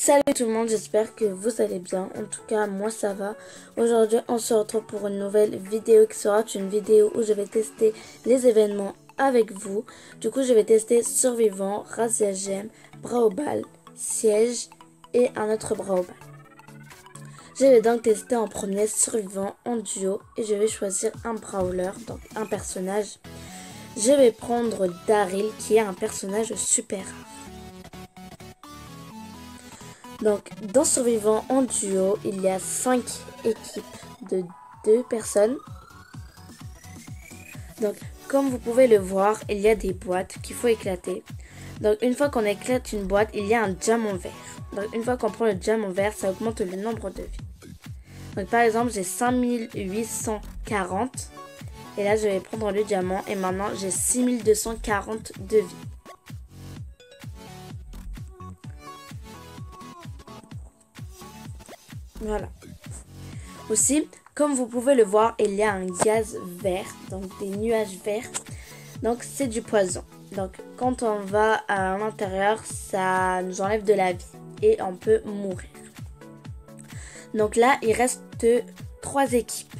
Salut tout le monde, j'espère que vous allez bien. En tout cas, moi ça va. Aujourd'hui, on se retrouve pour une nouvelle vidéo qui sera une vidéo où je vais tester les événements avec vous. Du coup, je vais tester Survivant, Razzia Gemme, Bras au bal, Siège et un autre Bras au bal. Je vais donc tester en premier Survivant en duo et je vais choisir un Brawler, donc un personnage. Je vais prendre Daryl qui est un personnage super rare. Donc, dans Survivant en duo, il y a 5 équipes de 2 personnes. Donc, comme vous pouvez le voir, il y a des boîtes qu'il faut éclater. Donc, une fois qu'on éclate une boîte, il y a un diamant vert. Donc, une fois qu'on prend le diamant vert, ça augmente le nombre de vies. Donc, par exemple, j'ai 5840. Et là, je vais prendre le diamant. Et maintenant, j'ai 6240 de vie. Voilà. Aussi, comme vous pouvez le voir, il y a un gaz vert, donc des nuages verts. Donc c'est du poison. Donc quand on va à l'intérieur, ça nous enlève de la vie et on peut mourir. Donc là, il reste 3 équipes.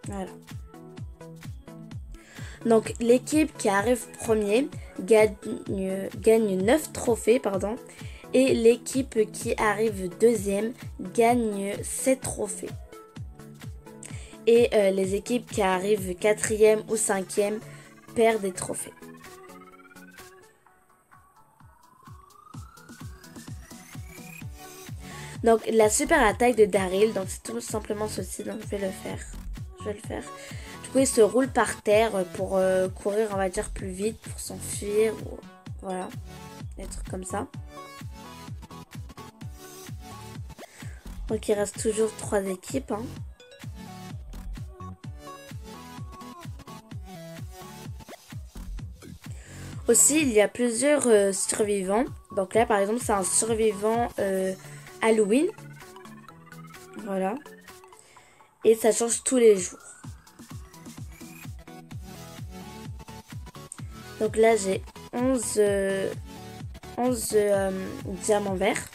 Voilà. Donc l'équipe qui arrive premier gagne 9 trophées, pardon. Et l'équipe qui arrive deuxième gagne 7 trophées. Et les équipes qui arrivent quatrième ou cinquième perdent des trophées. Donc la super attaque de Daryl, donc c'est tout simplement ceci, donc je vais le faire. Du coup il se roule par terre pour courir, on va dire, plus vite, pour s'enfuir, ou voilà, des trucs comme ça. Donc il reste toujours 3 équipes, hein. Aussi, il y a plusieurs survivants. Donc là, par exemple, c'est un survivant Halloween. Voilà. Et ça change tous les jours. Donc là, j'ai 11 diamants verts.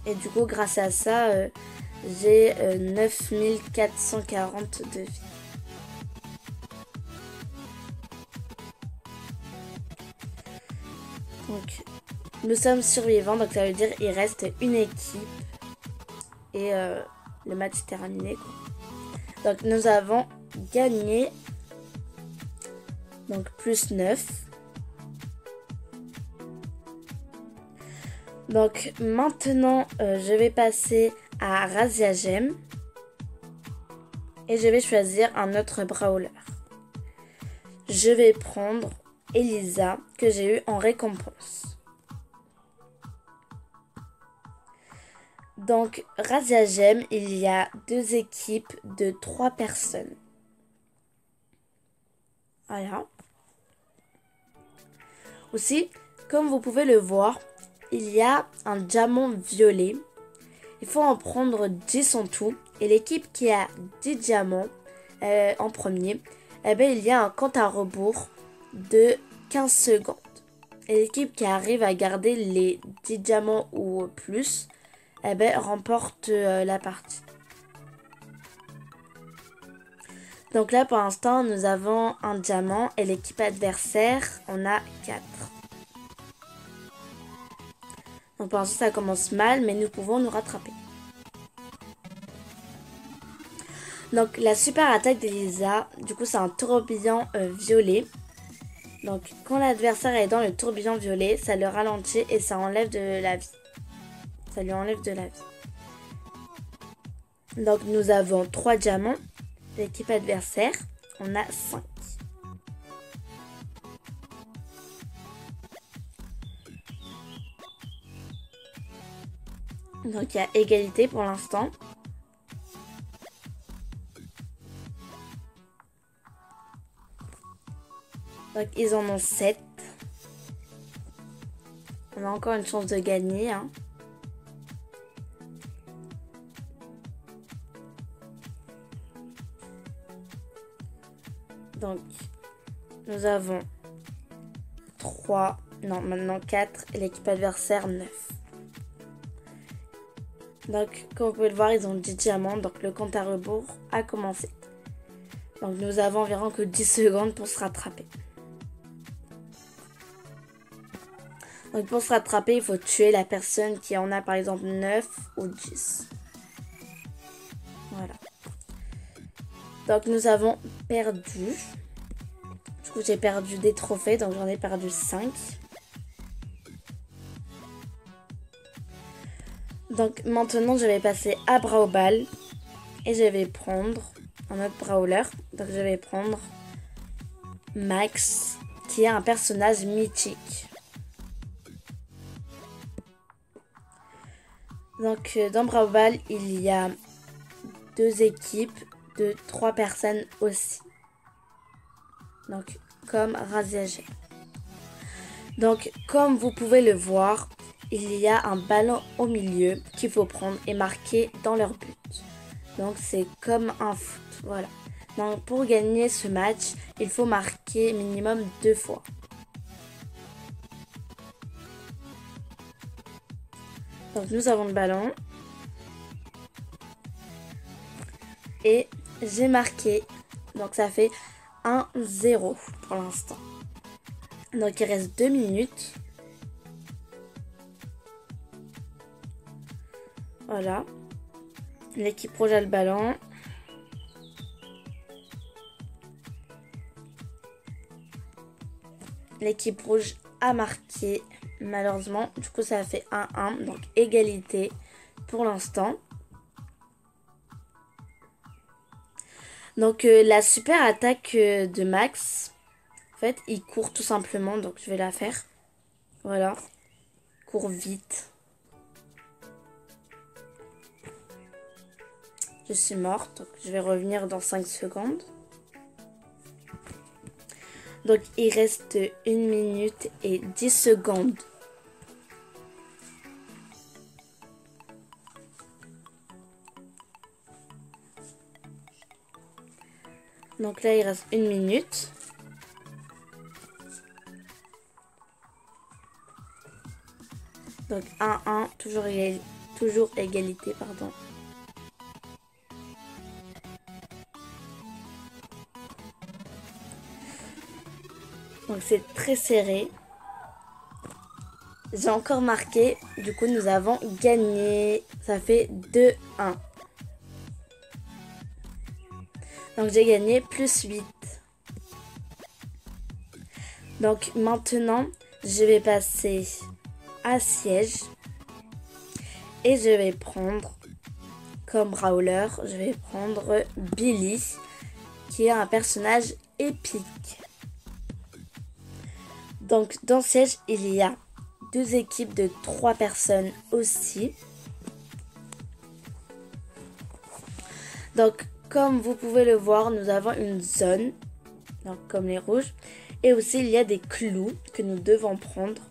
Et du coup, grâce à ça, j'ai 9440 de vie. Donc, nous sommes survivants, donc ça veut dire qu'il reste une équipe et le match est terminé, quoi. Donc, nous avons gagné, donc plus 9. Donc, maintenant, je vais passer à Razzia Gemme et je vais choisir un autre brawler. Je vais prendre Elisa que j'ai eu en récompense. Donc, Razzia Gemme, il y a 2 équipes de 3 personnes. Voilà. Aussi, comme vous pouvez le voir, il y a un diamant violet. Il faut en prendre 10 en tout. Et l'équipe qui a 10 diamants en premier, eh bien, il y a un compte à rebours de 15 secondes. Et l'équipe qui arrive à garder les 10 diamants ou plus, eh bien, remporte la partie. Donc là, pour l'instant, nous avons un diamant et l'équipe adversaire en a 4. Donc pour l'instant, ça commence mal, mais nous pouvons nous rattraper. Donc la super attaque d'Elisa, du coup, c'est un tourbillon violet. Donc quand l'adversaire est dans le tourbillon violet, ça le ralentit et ça enlève de la vie. Ça lui enlève de la vie. Donc nous avons 3 diamants. L'équipe adversaire, on a 5. Donc il y a égalité pour l'instant. Donc ils en ont 7. On a encore une chance de gagner, hein. Donc nous avons 3 Non, maintenant 4 et l'équipe adversaire 9. Donc, comme vous pouvez le voir, ils ont 10 diamants. Donc, le compte à rebours a commencé. Donc, nous avons environ que 10 secondes pour se rattraper. Donc, pour se rattraper, il faut tuer la personne qui en a par exemple 9 ou 10. Voilà. Donc, nous avons perdu. Du coup, j'ai perdu des trophées. Donc, j'en ai perdu 5. Donc, maintenant, je vais passer à Brawl Ball. Et je vais prendre un autre brawler. Donc, je vais prendre Max, qui est un personnage mythique. Donc, dans Brawl Ball, il y a 2 équipes de 3 personnes aussi. Donc, comme Raziager. Donc, comme vous pouvez le voir, il y a un ballon au milieu qu'il faut prendre et marquer dans leur but. Donc, c'est comme un foot. Voilà. Donc, pour gagner ce match, il faut marquer minimum 2 fois. Donc, nous avons le ballon. Et j'ai marqué. Donc, ça fait 1-0 pour l'instant. Donc, il reste 2 minutes. Voilà. L'équipe rouge a le ballon. L'équipe rouge a marqué, malheureusement. Du coup, ça a fait 1-1. Donc, égalité pour l'instant. Donc, la super attaque de Max, en fait, il court tout simplement. Donc, je vais la faire. Voilà. Il court vite. Je suis morte. Donc, je vais revenir dans 5 secondes. Donc, il reste 1 minute et 10 secondes. Donc là, il reste 1 minute. Donc 1-1, toujours égalité, pardon. Donc c'est très serré. J'ai encore marqué, du coup nous avons gagné. Ça fait 2-1. Donc j'ai gagné plus 8. Donc maintenant, je vais passer à siège. Et je vais prendre, comme brawler, je vais prendre Billy, qui est un personnage épique. Donc dans siège, il y a 2 équipes de 3 personnes aussi. Donc comme vous pouvez le voir, nous avons une zone, donc comme les rouges. Et aussi il y a des clous que nous devons prendre.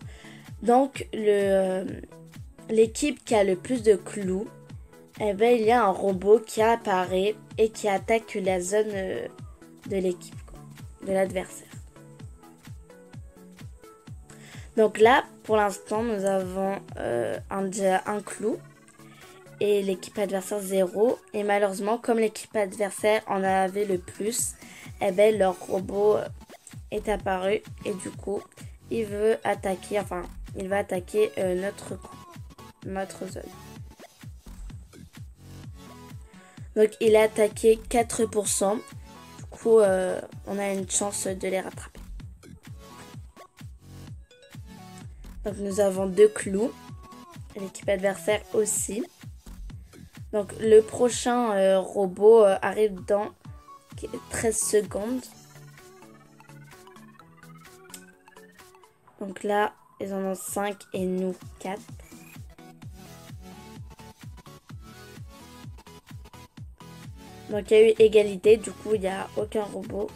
Donc l'équipe qui a le plus de clous, eh ben, il y a un robot qui apparaît et qui attaque la zone de l'équipe, de l'adversaire. Donc là, pour l'instant, nous avons déjà un clou et l'équipe adversaire 0. Et malheureusement, comme l'équipe adversaire en avait le plus, eh ben, leur robot est apparu et du coup, il va attaquer notre zone. Donc il a attaqué 4%. Du coup, on a une chance de les rattraper. Donc nous avons 2 clous. L'équipe adversaire aussi. Donc le prochain robot arrive dans 13 secondes. Donc là, ils en ont 5 et nous 4. Donc il y a eu égalité, du coup il n'y a aucun robot.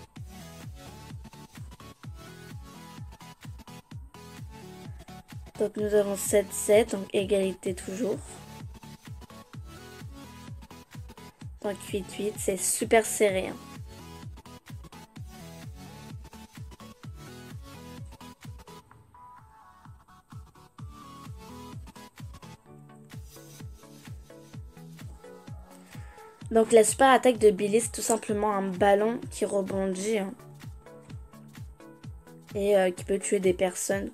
Donc nous avons 7-7, donc égalité toujours. Donc 8-8, c'est super serré. Hein. Donc la super attaque de Billy, c'est tout simplement un ballon qui rebondit hein, et qui peut tuer des personnes.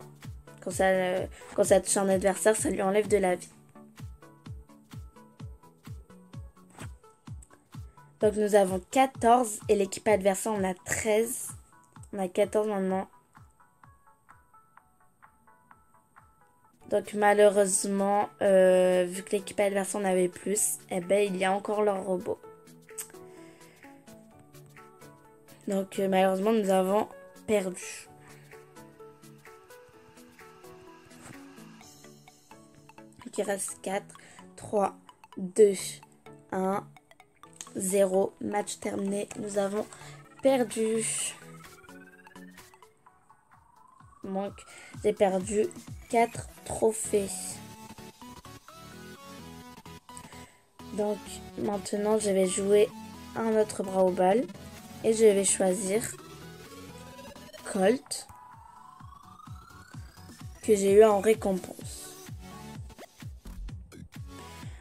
Quand ça touche un adversaire, ça lui enlève de la vie. Donc nous avons 14 et l'équipe adversaire en a 13. On a 14 maintenant. Donc malheureusement, vu que l'équipe adversaire en avait plus, eh ben, il y a encore leur robot. Donc malheureusement, nous avons perdu. Donc il reste 4, 3, 2, 1, 0. Match terminé. Nous avons perdu. Donc j'ai perdu 4 trophées. Donc maintenant je vais jouer un autre Brawl Ball et je vais choisir Colt que j'ai eu en récompense.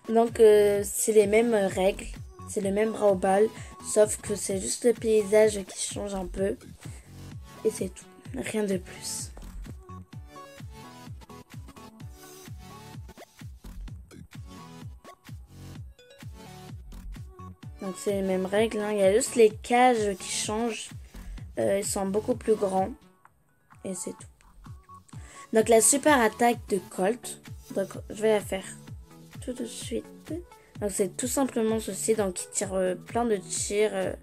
Donc c'est les mêmes règles, c'est le même Brawl Ball, sauf que c'est juste le paysage qui change un peu et c'est tout, rien de plus. Donc c'est les mêmes règles, hein. Il y a juste les cages qui changent. Ils sont beaucoup plus grands. Et c'est tout. Donc la super attaque de Colt. Donc je vais la faire tout de suite. Donc c'est tout simplement ceci. Donc il tire plein de tirs.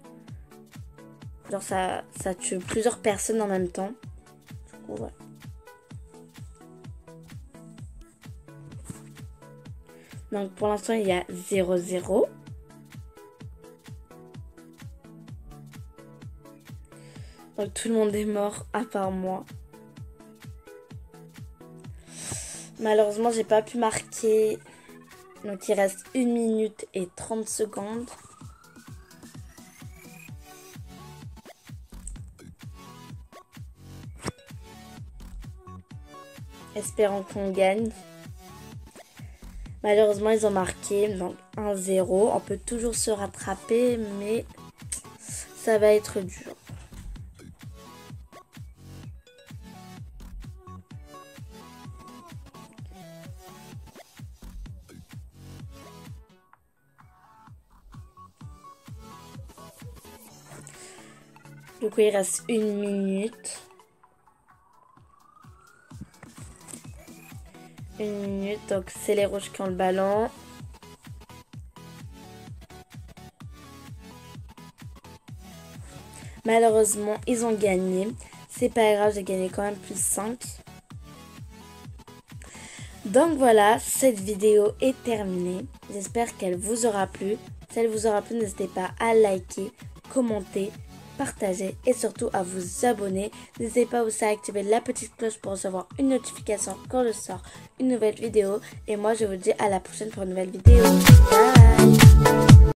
Genre ça tue plusieurs personnes en même temps. Du coup, voilà. Donc pour l'instant il y a 0-0. Donc tout le monde est mort à part moi. Malheureusement j'ai pas pu marquer. Donc il reste 1 minute et 30 secondes. Espérons qu'on gagne. Malheureusement ils ont marqué. Donc 1-0. On peut toujours se rattraper mais ça va être dur. Du coup, il reste 1 minute. 1 minute, donc c'est les rouges qui ont le ballon. Malheureusement, ils ont gagné. C'est pas grave, j'ai gagné quand même plus 5. Donc voilà, cette vidéo est terminée. J'espère qu'elle vous aura plu. Si elle vous aura plu, n'hésitez pas à liker, commenter, partager et surtout à vous abonner. N'hésitez pas aussi à activer la petite cloche pour recevoir une notification quand je sors une nouvelle vidéo. Et moi je vous dis à la prochaine pour une nouvelle vidéo. Bye.